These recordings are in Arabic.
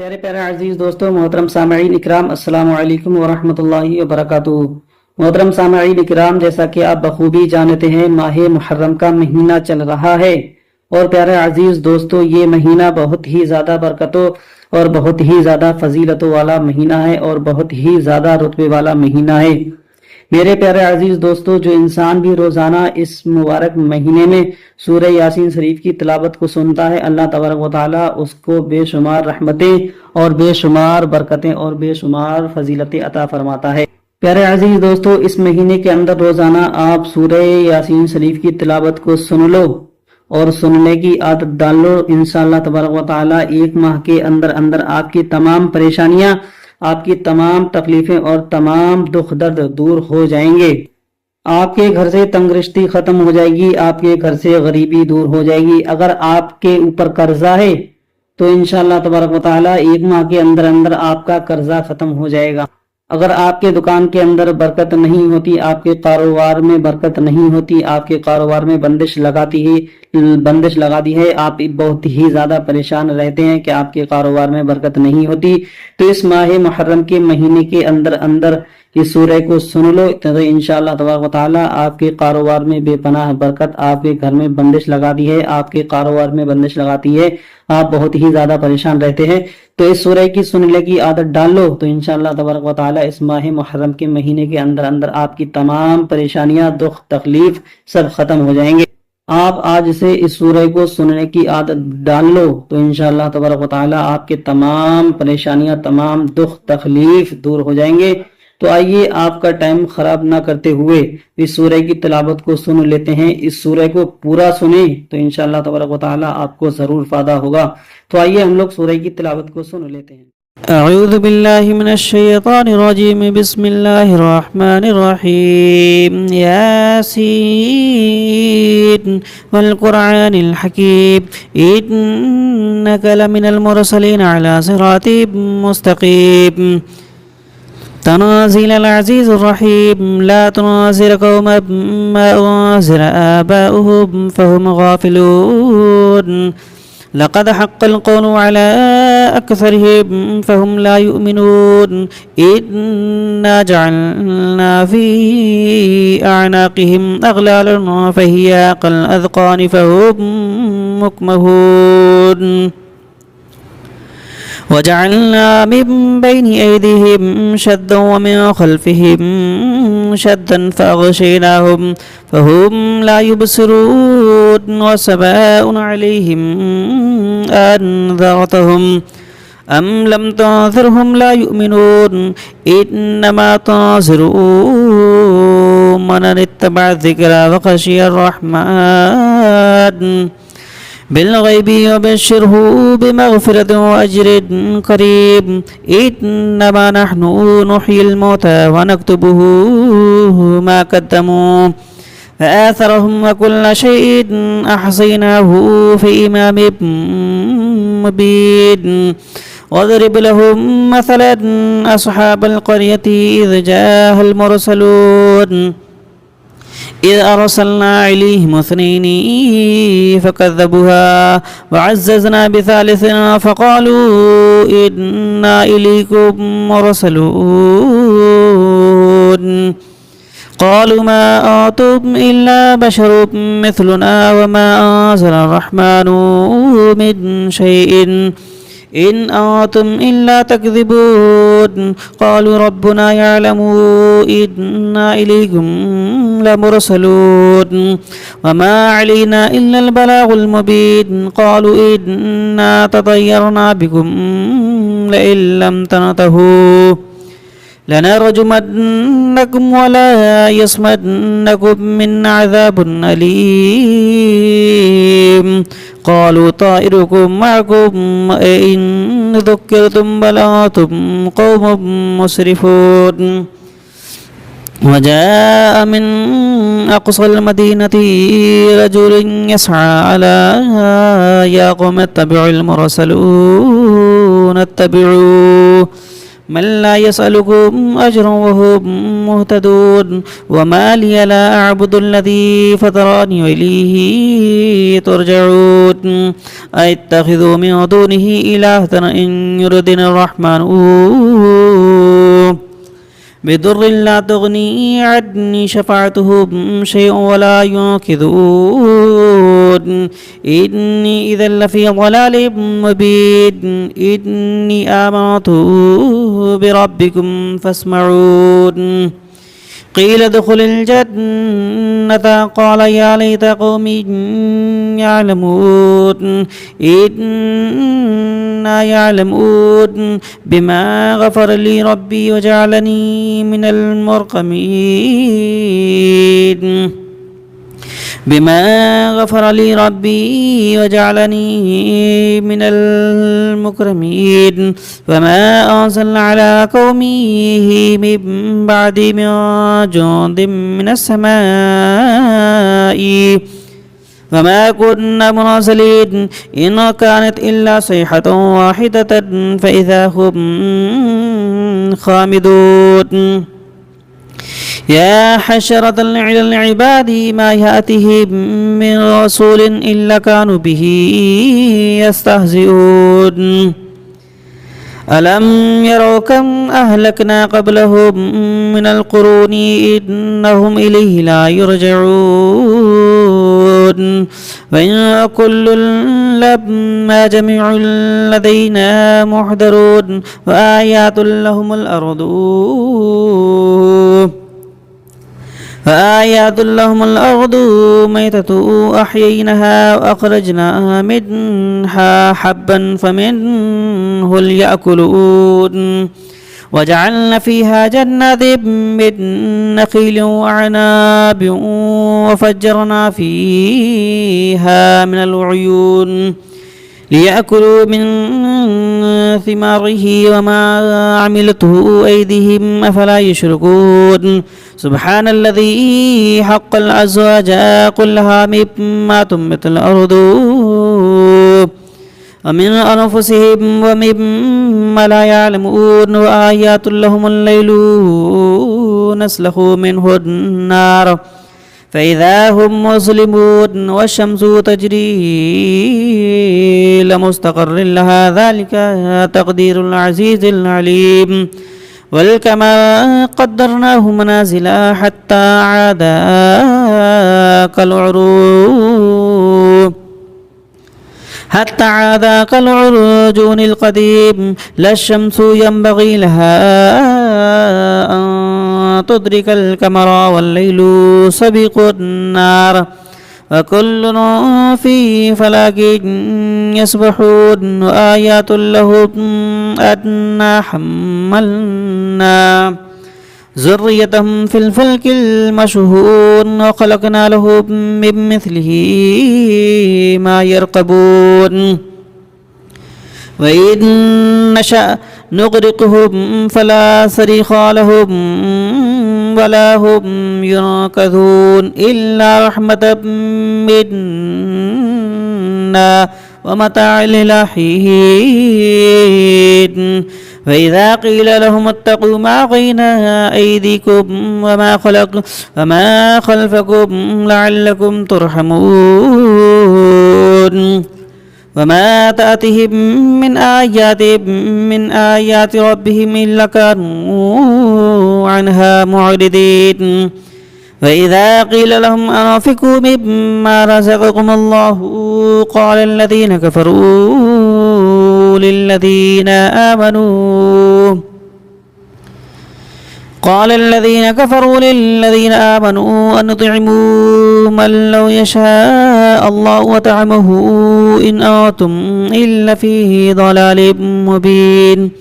پیارے پیارے عزیز دوستوں، محترم سامعین اکرام، السلام علیکم ورحمۃ اللہ وبرکاتہ۔ محترم سامعین اکرام، جیسا کہ آپ بخوبی جانتے ہیں، ماہ محرم کا مہینہ چل رہا ہے اور پیارے عزیز دوستوں، یہ مہینہ بہت ہی زیادہ برکتوں اور بہت ہی زیادہ فضیلتوں والا مہینہ ہے اور بہت ہی زیادہ رتبے والا مہینہ ہے۔ میرے پیارے عزیز دوستو، جو انسان بھی روزانہ اس مبارک مہینے میں سورہ یاسین شریف کی تلاوت کو سنتا ہے، اللہ تبارک و تعالیٰ اس کو بے شمار رحمتیں اور بے شمار برکتیں اور بے شمار فضیلتیں عطا فرماتا ہے۔ پیارے عزیز دوستو، اس مہینے کے اندر روزانہ آپ سورہ یاسین شریف کی تلاوت کو سن لو اور سننے کی عادت ڈال لو، انشاءاللہ تبارک و تعالیٰ ایک ماہ کے اندر آپ کی تمام پریشانیاں، آپ کی تمام تکلیفیں اور تمام دکھ درد دور ہو جائیں گے۔ آپ کے گھر سے تنگ رشتی ختم ہو جائے گی، آپ کے گھر سے غریبی دور ہو جائے گی۔ اگر آپ کے اوپر قرضہ ہے تو انشاءاللہ تبارک و تعالیٰ ایک ماہ کے اندر آپ کا قرضہ ختم ہو جائے گا۔ اگر آپ کے دکان کے اندر برکت نہیں ہوتی، آپ کے کاروبار میں برکت نہیں ہوتی، آپ کے کاروبار میں بندش لگا دی ہے، آپ بہت ہی زیادہ پریشان رہتے ہیں کہ آپ کے کاروبار میں برکت نہیں ہوتی، تو اس ماہ محرم کے مہینے کے اندر اس سورہ کو سن لو، تو انشاءاللہ تبارک و تعالیٰ آپ کے کاروبار میں بے پناہ برکت، آپ کے گھر میں بندش لگا دی ہے، آپ کے کاروبار میں بندش لگاتی ہے، آپ بہت ہی زیادہ پریشان رہتے ہیں، تو اس سورہ کی سننے کی عادت ڈال لو، تو انشاءاللہ تبارک و تعالیٰ اس ماہ محرم کے مہینے کے اندر آپ کی تمام پریشانیاں، دکھ تکلیف سب ختم ہو جائیں گے۔ آپ آج سے اس سورہ کو سننے کی عادت ڈال لو، تو انشاءاللہ تبارک و تعالیٰ آپ کے تمام پریشانیاں، تمام دکھ تکلیف دور ہو جائیں گے۔ تو آئیے آپ کا ٹائم خراب نہ کرتے ہوئے اس سورہ کی تلاوت کو سن لیتے ہیں۔ اس سورہ کو پورا سنیں تو انشاءاللہ تبارک و تعالیٰ آپ کو ضرور فائدہ ہوگا۔ تو آئیے ہم لوگ سورہ کی تلاوت کو سن لیتے ہیں۔ اعوذ باللہ من الشیطان الرجیم، بسم اللہ الرحمن الرحیم، یاسین والقرآن الحکیم، انک لمن المرسلین علی صراط مستقیم، تنازل العزیز الرحیم، لا تنازل قوما ما انذر آباؤهم فهم غافلون، لقد حق القول على أكثرهم فهم لا يؤمنون، إنا جعلنا في أعناقهم أغلالا فهي كالأذقان فهم مقمحون، وجعلنا من بين أيديهم شدا ومن خلفهم شدا فأغشيناهم فهم لا يبصرون، وسواء عليهم أنذرتهم أم لم تنذرهم لا يؤمنون، إنما تنذر من اتبع الذكر وخشي الرحمن بالغیب وبشرہ بمغفرة وأجر قریب، انما نحن نحيي الموتى ونكتب ما قدموا وآثارهم وكل شيء أحصيناه في إمام مبين، واضرب لهم مثلا أصحاب القرية إذ جاءها المرسلون إذ أرسلنا عليهم اثنين فكذبوها وعززنا بثالث فقالوا إنا إليكم مرسلون، قالوا ما أنتم إلا بشر مثلنا وما أنزل الرحمن من شيء إن أنتم إلا تكذبون، قالوا ربنا يعلم إنا إليكم لمرسلون وما علينا إلا البلاغ المبين، قالوا إنا تطيرنا بكم لئن لم تنتهوا لنرجمنكم ولا يصمدنكم من عذاب أليم، قالوا طائركم معكم إن ذكرتم بل أنتم قوم مسرفون، وجاء من أقصى المدينة رجل يسعى على يا قوم اتبعوا المرسلون اتبعوا من لا يسألكم أجرا وهم مهتدون وما لي لا أعبد الذي فطرني وإليه ترجعون أتخذوا من دونه إلها إن يردني الرحمن بضر لا تغني عني شفاعتهم شيئا ولا ينقذون إني إذا لفي ضلال مبين إني آمنت بربكم فاسمعون قيل ادخل الجنة قال يا ليت قومي يعلمون إنا يعلمون بما غفر لي ربي وجعلني من المرقمين بما غفر لي ربي وجعلني من المكرمين فما أرسلنا على قومه من بعد من جند من السماء وما كنا مرسلين إن كانت إلا صيحة واحدة فإذا هم خامدون يا حشرة العباد ما يأتيهم من رسول إلا كانوا به يستهزئون ألم يروا كم أهلكنا قبلهم من القرون إنهم إليه لا يرجعون وإن كل لما جميع لدينا محضرون وآيات لهم الأرض ميتة أحيينها وأخرجنا منها حبا فمنه يأكلون وجعلنا فيها جنات من نخيل وعناب وفجرنا فيها من العيون ليأكلوا من ثماره وما عملته أيديهم أفلا يشركون سبحان الذي حق الأزواج كلها مما تنبت الأرض ومن أنفسهم ومما لا يعلمون وآيات لهم الليل نسلخ منه النار فإذا هم مظلمون والشمس تجري لمستقر لها ذلك تقدير العزيز العليم والكما قدرناه منازل حتى عاد كالعرجون القديم لا الشمس ينبغي لها أن تدرك القمر والليل سبق النار وكل في فلك يسبحون وآيات لهم أنا حملنا ذريتهم في الفلك المشهون وخلقنا لهم من مثله ما يركبون وإن نشأ نغرقهم فلا صريخ لهم ولا هم ينقذون إلا رحمة منا ومتاع إلى حين فإذا قيل لهم اتقوا ما بين أيديكم وما خلفكم لعلكم ترحمون وما تأتيهم من آيات ربهم إلا كانوا عنها معرضين وإذا قيل لهم أنفقوا مما رزقكم الله قال الذين كفروا للذين آمنوا أن نطعموا من لو يشاء الله وطعمه إن أنتم إلا فيه ضلال مبين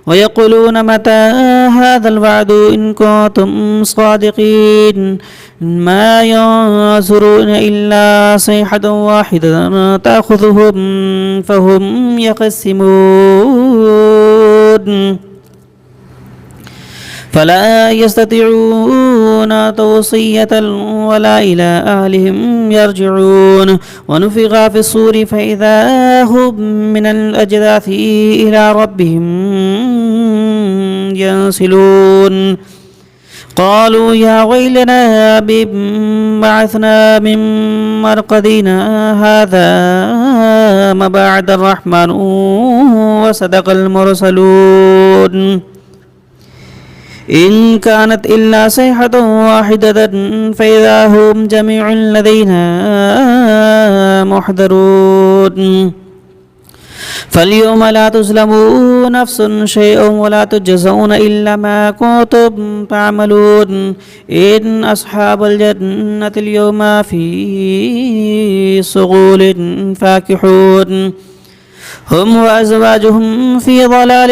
ويقولون متى هذا الوعد إن كنتم صادقين ما ينظرون إلا صيحة واحدة تأخذهم فهم يخصمون فلا يستطيعون توصية ولا إلى أهلهم يرجعون ونفخ في الصور فإذا هم من الأجداث إلى ربهم ينسلون قالوا يا ويلنا بما بعثنا من مرقدنا هذا ما بعد الرحمن وصدق المرسلون إن كانت إلا صيحة واحدة فإذا هم جميع لدينا محضرون فاليوم لا تظلمون نفس شيئا ولا تجزون إلا ما كنتم تعملون إن أصحاب الجنة اليوم في صغول فاكهون هم وأزواجهم في ضلال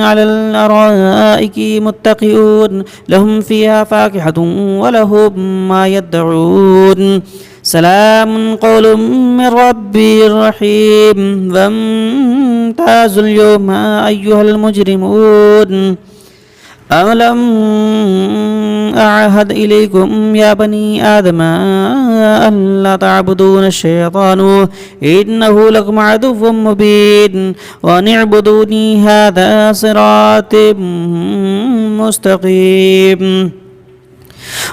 على الأرائك متكئون لهم فيها فاكهة ولهم ما يدعون سلام قول من ربي رحيم وامتازوا اليوم أيها المجرمون أم لم أعهد إليكم يا بني آدم ألا تعبدون الشيطان إنه لكم عدو مبين وأن اعبدوني هذا صراط مستقيم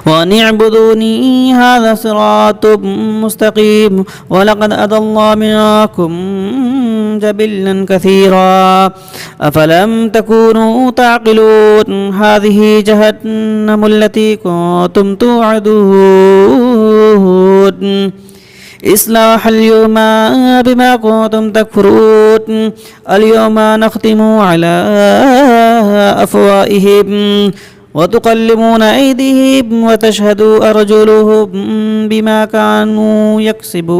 وأن اعبدوني هذا صراط مستقيم ولقد أضل منكم جبلا كثيرا أفلم تكونوا تعقلون هذه جهنم التي كنتم توعدون إصلاح اليوم بما كنتم تكفرون اليوم نختم على أفواههم وتكلمون أيديهم وتشهد أرجلهم بما كانوا يكسبون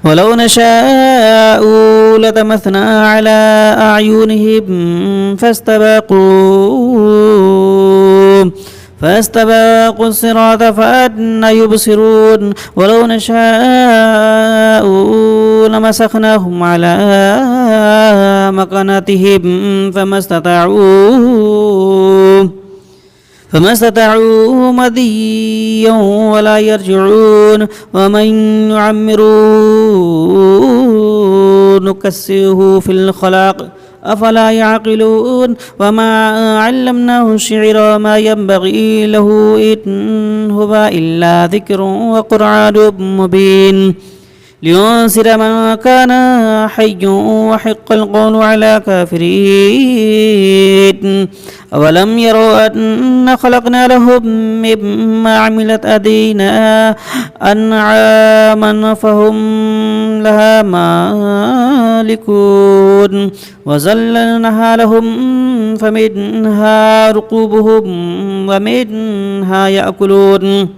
ولو نشاء لطمسنا على أعينهم فاستبقوا الصراط فأنى يبصرون ولو نشاء لمسخناهم على مكانتهم فما استطاعوا مضيا ولا يرجعون ومن يعمر نكسه في الخلاق أفلا يعقلون وما علمناه الشعر ما ينبغي له إن هو إلا ذكر وقرآن مبين لينذر من كان حيا وحق القول على كافرين أولم يروا أن خلقنا لهم مما عملت أيدينا أنعاما فهم لها مالكون وذللناها لهم فمنها ركوبهم ومنها يأكلون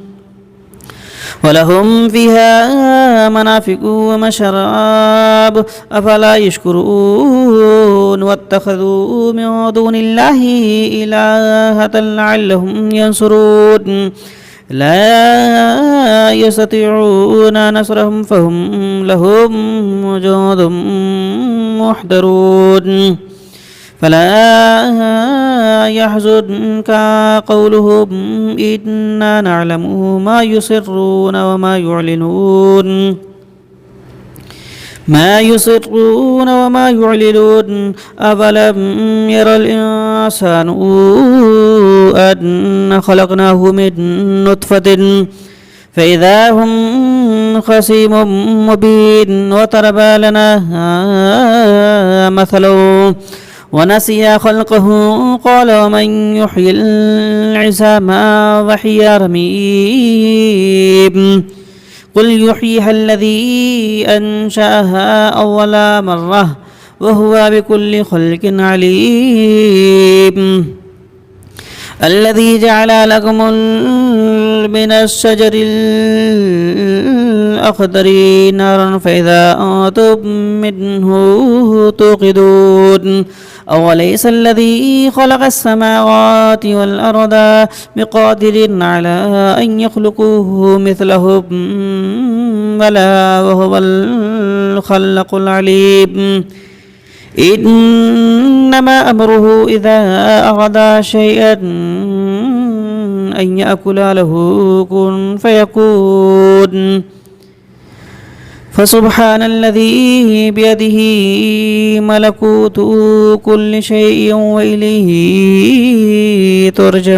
ولهم فيها منافع ومشراب أفلا يشكرون واتخذوا من دون الله إلهة لعلهم ينصرون لا يستطيعون نصرهم فهم لهم جند محضرون فلا يحزنك قولهم إنا نعلم ما يسرون وما يعلنون أفلم ير الإنسان أن خلقناه من نطفة فإذا هم خصيم مبين وضرب لنا مثلا ونسي خلقه قال ومن يحيي العظام وهي رميم قل يحييها الذي أنشأها أول مرة وهو بكل خلق عليم الذي جعل لكم من الشجر الأخضر نارا فإذا أنتم منه توقدون أوليس الذي خلق السماوات والأرض بقادر على أن يخلقوه مثلهم بلى وهو الخلاق العليم إنما أمره إذا أراد شيئا أن يأكل له كن فيكون فسبحان الذي بيده ملكوت كل شيء وإليه ترجعون